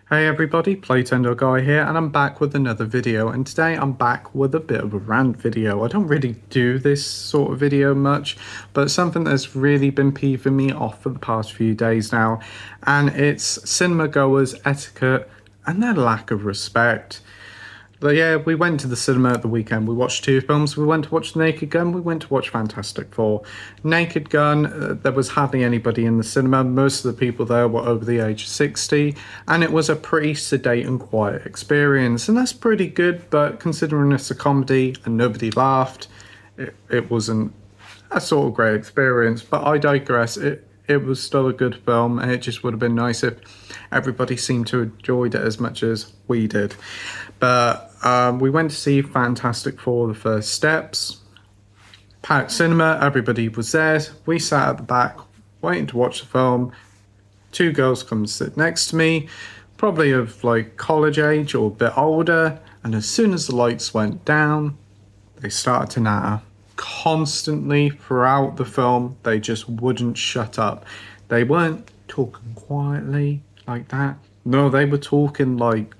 Hey everybody, Playtendo Guy here, and I'm back with another video, and today I'm back with a bit of a rant video. I don't really do this sort of video much, but something that's really been peeving me off for the past few days now, and it's cinema goers' etiquette and their lack of respect. But yeah, we went to the cinema at the weekend. We watched two films. We went to watch Naked Gun. We went to watch Fantastic Four. Naked Gun, there was hardly anybody in the cinema. Most of the people there were over the age of 60. And it was a pretty sedate and quiet experience. And that's pretty good, but considering it's a comedy and nobody laughed, it wasn't a sort of great experience. But I digress. It was still a good film, and it just would have been nice if everybody seemed to enjoy it as much as we did. But we went to see Fantastic Four: The First Steps. Packed cinema, everybody was there. We sat at the back, waiting to watch the film. Two girls come sit next to me, probably of like college age or a bit older. And as soon as the lights went down, they started to natter. Constantly throughout the film, they just wouldn't shut up. They weren't talking quietly like that. No, they were talking like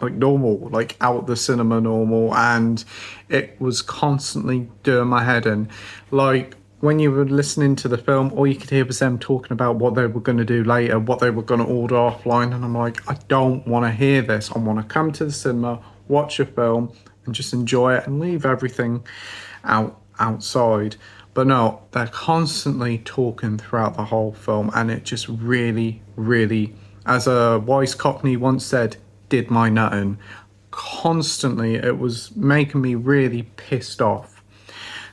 normal, like out the cinema normal, and it was constantly doing my head in. Like when you were listening to the film, all you could hear was them talking about what they were going to do later, what they were going to order offline, and I'm like, I don't want to hear this. I want to come to the cinema, watch a film, and just enjoy it and leave everything outside. But no, they're constantly talking throughout the whole film, and it just really, as a wise cockney once said, did my nutting. Constantly, it was making me really pissed off.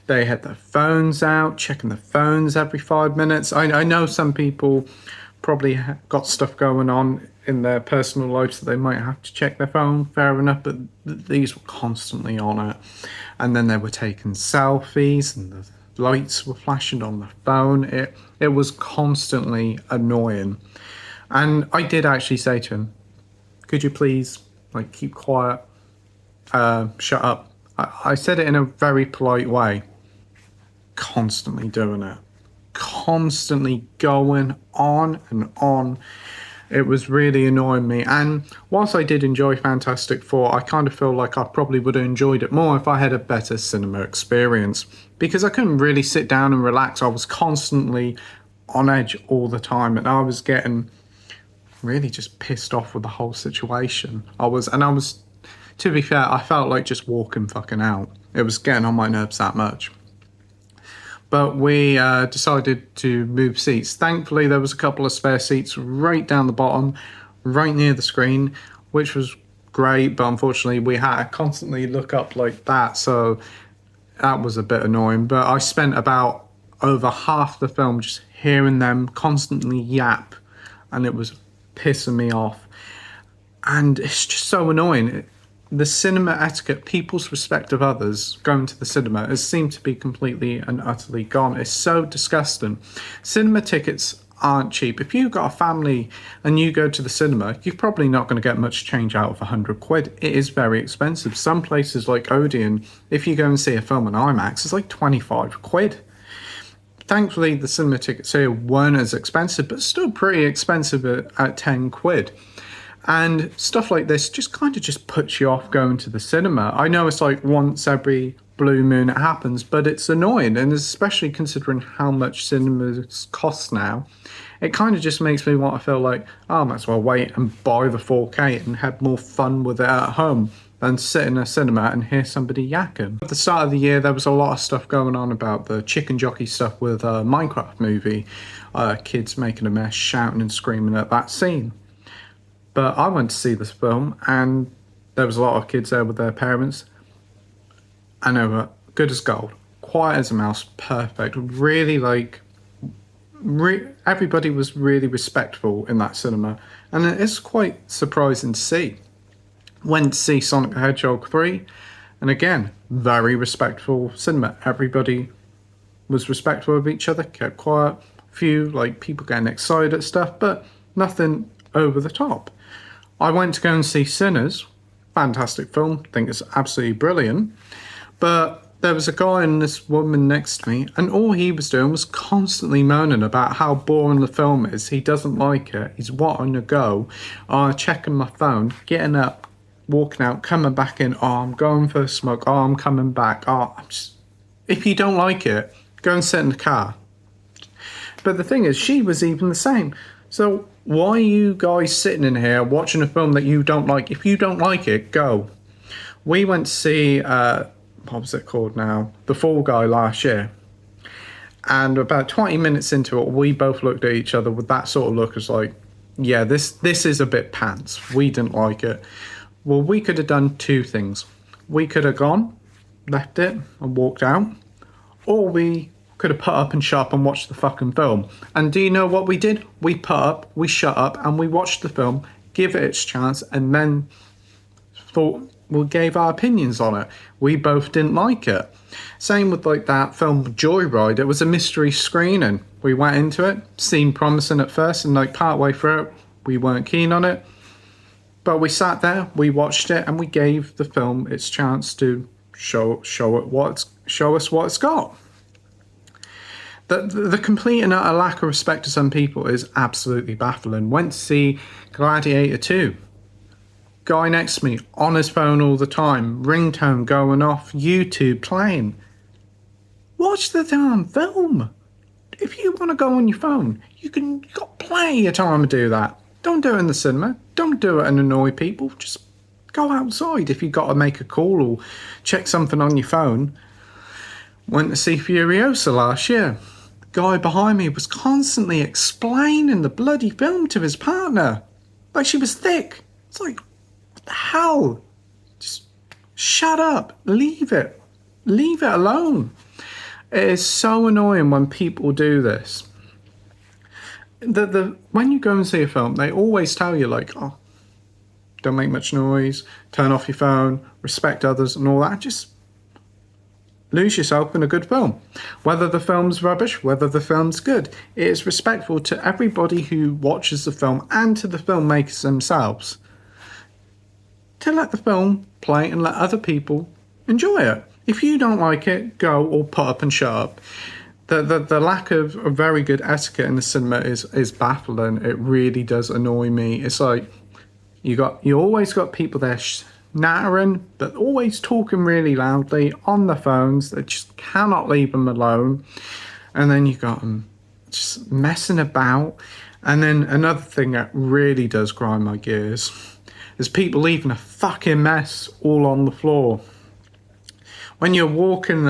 They had their phones out, checking the phones every 5 minutes. I know some people probably got stuff going on in their personal lives that they might have to check their phone, fair enough, but these were constantly on it. And then they were taking selfies and the lights were flashing on the phone. It was constantly annoying. And I did actually say to him, could you please keep quiet, shut up. I said it in a very polite way. Constantly doing it. Constantly going on and on. It was really annoying me. And whilst I did enjoy Fantastic Four, I kind of feel like I probably would have enjoyed it more if I had a better cinema experience. Because I couldn't really sit down and relax. I was constantly on edge all the time. And I was getting really just pissed off with the whole situation. I was, to be fair, I felt like just walking fucking out. It was getting on my nerves that much. But we decided to move seats. Thankfully, there was a couple of spare seats right down the bottom, right near the screen, which was great. But unfortunately, we had to constantly look up like that. So that was a bit annoying. But I spent about over half the film just hearing them constantly yap. And it was pissing me off. And it's just so annoying. The cinema etiquette, people's respect of others going to the cinema has seemed to be completely and utterly gone. It's so disgusting. Cinema tickets aren't cheap. If you've got a family and you go to the cinema, you're probably not going to get much change out of 100 quid. It is very expensive. Some places like Odeon, if you go and see a film on IMAX, it's like 25 quid. Thankfully, the cinema tickets here weren't as expensive, but still pretty expensive at 10 quid. And stuff like this just kind of just puts you off going to the cinema. I know it's like once every blue moon it happens, but it's annoying. And especially considering how much cinemas cost now, it kind of just makes me want to feel like, oh, I might as well wait and buy the 4K and have more fun with it at home than sit in a cinema and hear somebody yakking. At the start of the year, there was a lot of stuff going on about the chicken jockey stuff with a Minecraft movie. Kids making a mess, shouting and screaming at that scene. But I went to see this film, and there was a lot of kids there with their parents, and they were good as gold, quiet as a mouse, perfect. Really, everybody was really respectful in that cinema, and it's quite surprising to see. Went to see Sonic the Hedgehog 3, and again, very respectful cinema. Everybody was respectful of each other, kept quiet. A few people getting excited at stuff, but nothing over the top. I went to go and see Sinners. Fantastic film. Think it's absolutely brilliant. But There was a guy and this woman next to me, and all he was doing was constantly moaning about how boring the film is. He doesn't like it. He's wanting to go. Checking my phone, getting up, walking out, coming back in. Oh, I'm going for a smoke. Oh, I'm coming back. Oh, if you don't like it, go and sit in the car. But the thing is, she was even the same. So why are you guys sitting in here watching a film that you don't like? If you don't like it, go. We went to see... what was it called now? The Fall Guy last year. And about 20 minutes into it, we both looked at each other with that sort of look as like, yeah, this is a bit pants. We didn't like it. Well, we could have done two things. We could have gone, left it, and walked out. Or we could have put up and shut up and watched the fucking film. And do you know what we did? We put up, we shut up, and we watched the film, give it its chance, and then thought... we gave our opinions on it. We both didn't like it. Same with like that film Joyride. It was a mystery screening. We went into it, seemed promising at first, and like partway through it, we weren't keen on it. But we sat there, we watched it, and we gave the film its chance to show us what it's got. The complete and utter lack of respect to some people is absolutely baffling. Went to see Gladiator 2. Guy next to me on his phone all the time, ringtone going off, YouTube playing. Watch the damn film. If you want to go on your phone, you got plenty of time to do that. Don't do it in the cinema. Don't do it and annoy people. Just go outside if you got to make a call or check something on your phone. Went to see Furiosa last year. The guy behind me was constantly explaining the bloody film to his partner. Like she was thick. It's like... the hell? Just shut up. Leave it alone. It is so annoying when people do this. When you go and see a film, they always tell you like, oh, don't make much noise, turn off your phone, respect others and all that. Just lose yourself in a good film. Whether the film's rubbish, whether the film's good, it is respectful to everybody who watches the film and to the filmmakers themselves to let the film play and let other people enjoy it. If you don't like it, go or put up and shut up. The lack of a very good etiquette in the cinema is baffling. It really does annoy me. It's like you always got people there nattering, but always talking really loudly on the phones that just cannot leave them alone. And then you got them just messing about. And then another thing that really does grind my gears is people leaving a fucking mess all on the floor. When you're walking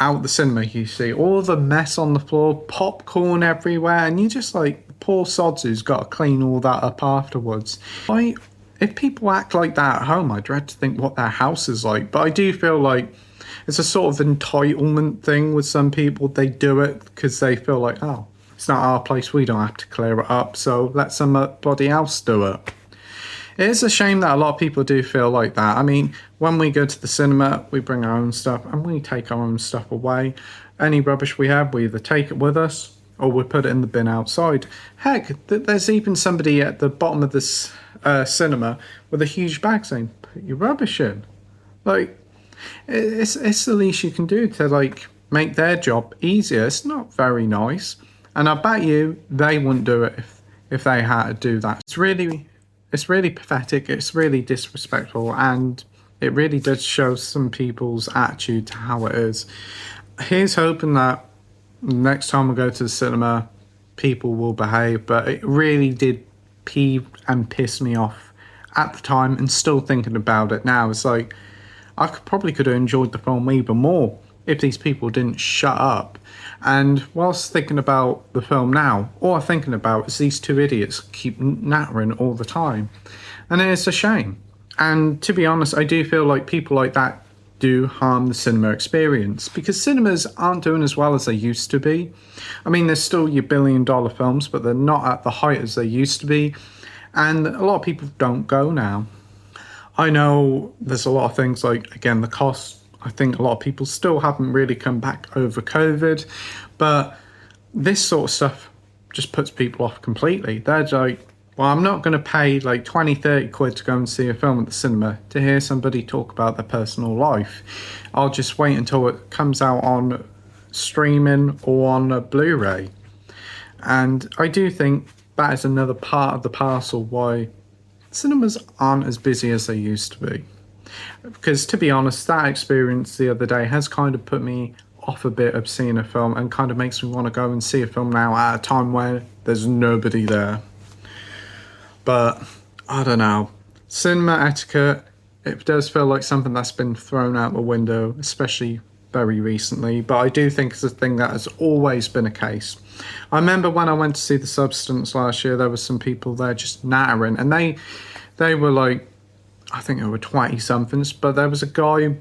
out the cinema, you see all the mess on the floor, popcorn everywhere, and you just like, poor sods who's got to clean all that up afterwards. If people act like that at home, I dread to think what their house is like. But I do feel like it's a sort of entitlement thing with some people. They do it because they feel like, oh, it's not our place, we don't have to clear it up, so let somebody else do it. It is a shame that a lot of people do feel like that. I mean, when we go to the cinema, we bring our own stuff and we take our own stuff away. Any rubbish we have, we either take it with us or we put it in the bin outside. Heck, there's even somebody at the bottom of this cinema with a huge bag saying, put your rubbish in. Like, it's the least you can do to, like, make their job easier. It's not very nice. And I bet you they wouldn't do it if they had to do that. It's really pathetic, it's really disrespectful, and it really does show some people's attitude to how it is. Here's hoping that next time we go to the cinema, people will behave, but it really did peeve and piss me off at the time, and still thinking about it now. It's like, I probably could have enjoyed the film even more if these people didn't shut up. And whilst thinking about the film now, all I'm thinking about is these two idiots keep nattering all the time. And it's a shame. And to be honest, I do feel like people like that do harm the cinema experience, because cinemas aren't doing as well as they used to be. I mean, there's still your billion-dollar films, but they're not at the height as they used to be. And a lot of people don't go now. I know there's a lot of things like, again, the cost. I think a lot of people still haven't really come back over COVID, but this sort of stuff just puts people off completely. They're like, Well, I'm not going to pay like 20, 30 quid to go and see a film at the cinema to hear somebody talk about their personal life. I'll just wait until it comes out on streaming or on a Blu-ray. And I do think that is another part of the parcel why cinemas aren't as busy as they used to be. Because to be honest, that experience the other day has kind of put me off a bit of seeing a film and kind of makes me want to go and see a film now at a time where there's nobody there. But I don't know. Cinema etiquette, it does feel like something that's been thrown out the window, especially very recently. But I do think it's a thing that has always been a case. I remember when I went to see The Substance last year, there were some people there just nattering, and they were like, I think they were 20-somethings, but there was a guy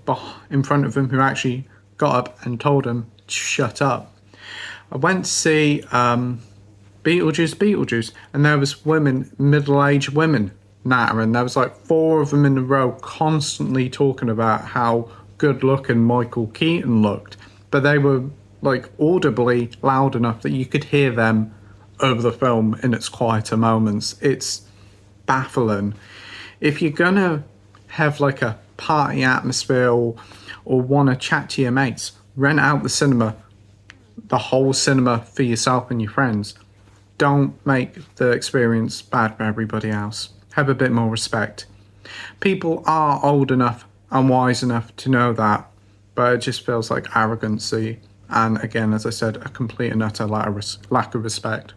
in front of him who actually got up and told him to shut up. I went to see Beetlejuice, and there was women, middle-aged women, nattering. There was like 4 of them in a row constantly talking about how good-looking Michael Keaton looked, but they were like audibly loud enough that you could hear them over the film in its quieter moments. It's baffling. If you're gonna have like a party atmosphere or want to chat to your mates, rent out the whole cinema for yourself and your friends. Don't make the experience bad for everybody else. Have a bit more respect. People are old enough and wise enough to know that, but it just feels like arrogancy. And again, as I said, a complete and utter lack of respect.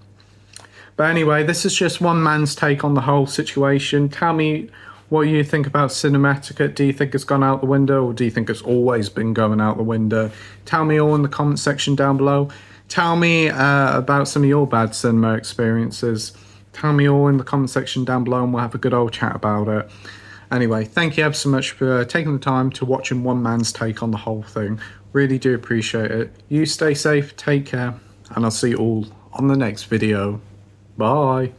But anyway, this is just one man's take on the whole situation. Tell me what you think about cinema etiquette. Do you think it's gone out the window, or do you think it's always been going out the window? Tell me all in the comment section down below. Tell me about some of your bad cinema experiences. Tell me all in the comment section down below and we'll have a good old chat about it. Anyway, thank you ever so much for taking the time to watching one man's take on the whole thing. Really do appreciate it. You stay safe, take care, and I'll see you all on the next video. Bye.